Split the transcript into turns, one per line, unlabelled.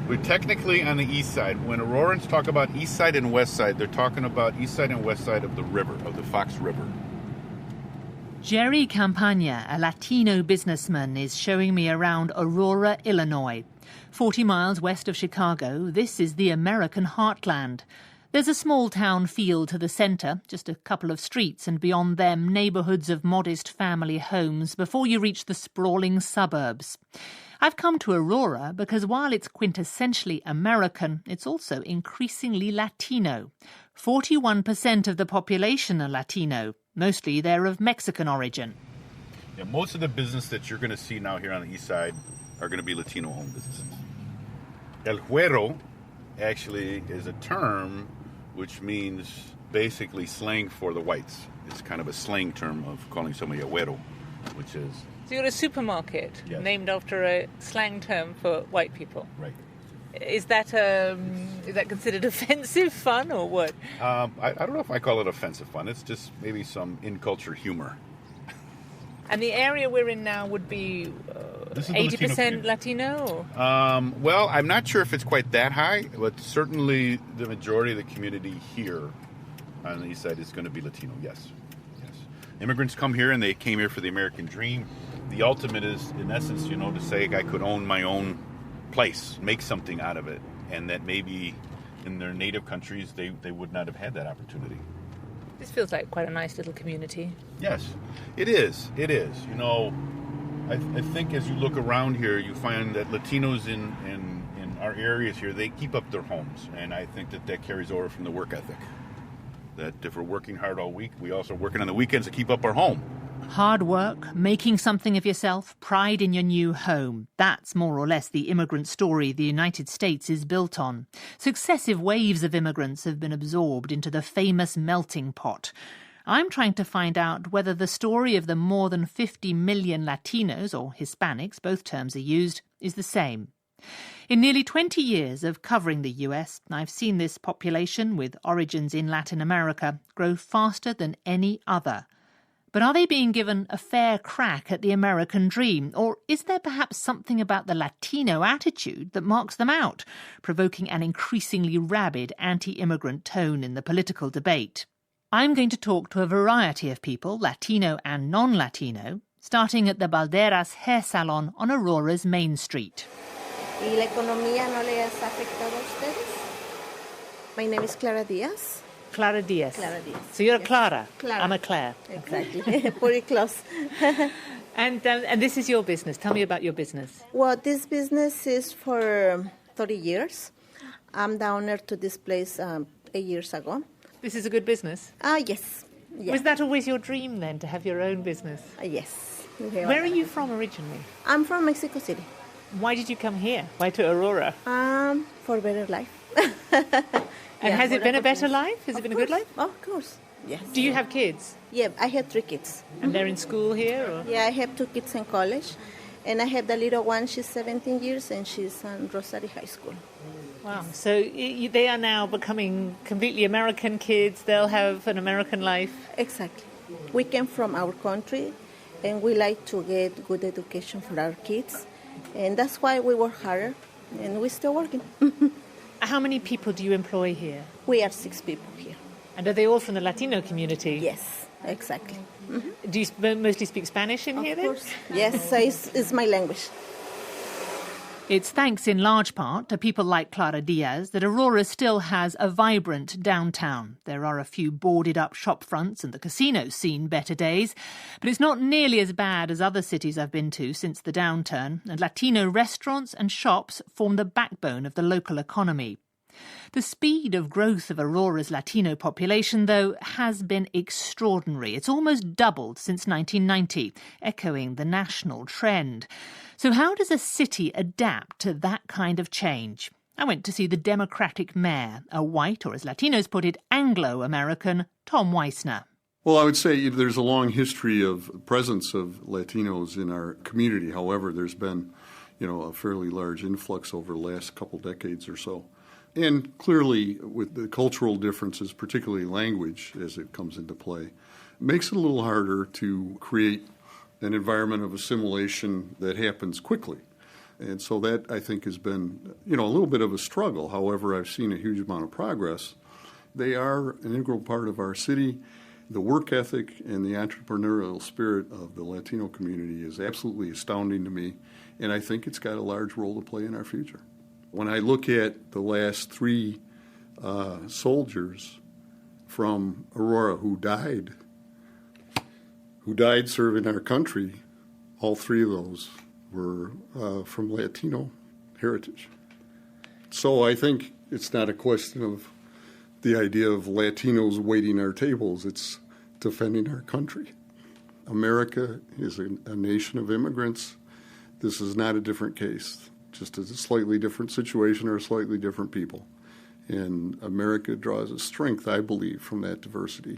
We're technically on the east side. When Aurorans talk about east side and west side, they're talking about east side and west side of the river, of the Fox River.
Jerry Campagna, a Latino businessman, is showing me around Aurora, Illinois. 40 miles west of Chicago, this is the American heartland. There's a small town feel to the centre, just a couple of streets, and beyond them neighbourhoods of modest family homes before you reach the sprawling suburbs. I've come to Aurora because while it's quintessentially American, it's also increasingly Latino. 41% of the population are Latino. Mostly they're of Mexican origin.
Yeah, most of the business that you're going to see now here on the east side are going to be Latino-owned businesses. El Güero actually is a term which means basically slang for the whites. It's kind of a slang term of calling somebody a güero, which is...
So you're a supermarket named after a slang term for white people.
Right.
Is that considered offensive fun or what?
I don't know if I call it offensive fun. It's just maybe some in-culture humor.
And the area we're in now would be 80% Latino?
Well, I'm not sure if it's quite that high, but certainly the majority of the community here on the east side is going to be Latino, yes. Immigrants come here and they came here for the American dream. The ultimate is, in essence, to say I could own my own place, make something out of it, and that maybe in their native countries they would not have had that opportunity.
This feels like quite a nice little community.
Yes, it is. It is. I think as you look around here, you find that Latinos in our areas here, they keep up their homes, and I think that carries over from the work ethic. That if we're working hard all week, we also are working on the weekends to keep up our home.
Hard work, making something of yourself, pride in your new home. That's more or less the immigrant story the United States is built on. Successive waves of immigrants have been absorbed into the famous melting pot. I'm trying to find out whether the story of the more than 50 million Latinos, or Hispanics, both terms are used, is the same. In nearly 20 years of covering the US, I've seen this population, with origins in Latin America, grow faster than any other. But are they being given a fair crack at the American dream? Or is there perhaps something about the Latino attitude that marks them out, provoking an increasingly rabid anti-immigrant tone in the political debate? I'm going to talk to a variety of people, Latino and non-Latino, starting at the Balderas Hair Salon on Aurora's Main Street.
¿Y la economía no les ha afectado a ustedes? My name is Clara Diaz.
Clara Diaz.
Clara Diaz.
So you're a
Yes.
Clara.
Clara.
I'm a Claire.
Exactly. Pretty close.
And this is your business. Tell me about your business.
Well, this business is for 30 years. I'm the owner to this place 8 years ago.
This is a good business?
Yes. Yeah.
Was that always your dream then, to have your own business?
Yes.
Where are you from originally?
I'm from Mexico City.
Why did you come here? Why to Aurora?
For better life.
And has it been a better life? Has it been a good life?
Of course, yes.
Do you have kids?
Yeah, I have 3 kids.
And they're in school here? Or?
Yeah, I have 2 kids in college. And I have the little one, she's 17 years, and she's in Rosary High School.
Wow. So they are now becoming completely American kids. They'll have an American life.
Exactly. We came from our country, and we like to get good education for our kids. And that's why we work harder, and we're still working.
How many people do you employ here?
We are 6 people here.
And are they all from the Latino community?
Yes, exactly. Mm-hmm.
Do you mostly speak Spanish in here then?
Of course. Yes, it's my language.
It's thanks in large part to people like Clara Diaz that Aurora still has a vibrant downtown. There are a few boarded up shop fronts and the casino's seen better days, but it's not nearly as bad as other cities I've been to since the downturn, and Latino restaurants and shops form the backbone of the local economy. The speed of growth of Aurora's Latino population, though, has been extraordinary. It's almost doubled since 1990, echoing the national trend. So how does a city adapt to that kind of change? I went to see the Democratic mayor, a white, or as Latinos put it, Anglo-American, Tom Weissner.
Well, I would say there's a long history of presence of Latinos in our community. However, there's been, a fairly large influx over the last couple decades or so. And clearly, with the cultural differences, particularly language, as it comes into play, it makes it a little harder to create an environment of assimilation that happens quickly. And so that, I think, has been, a little bit of a struggle. However, I've seen a huge amount of progress. They are an integral part of our city. The work ethic and the entrepreneurial spirit of the Latino community is absolutely astounding to me, and I think it's got a large role to play in our future. When I look at the last 3 soldiers from Aurora who died serving our country, all 3 of those were from Latino heritage. So I think it's not a question of the idea of Latinos waiting our tables. It's defending our country. America is a nation of immigrants. This is not a different case, just a slightly different situation or slightly different people. And America draws a strength, I believe, from that diversity.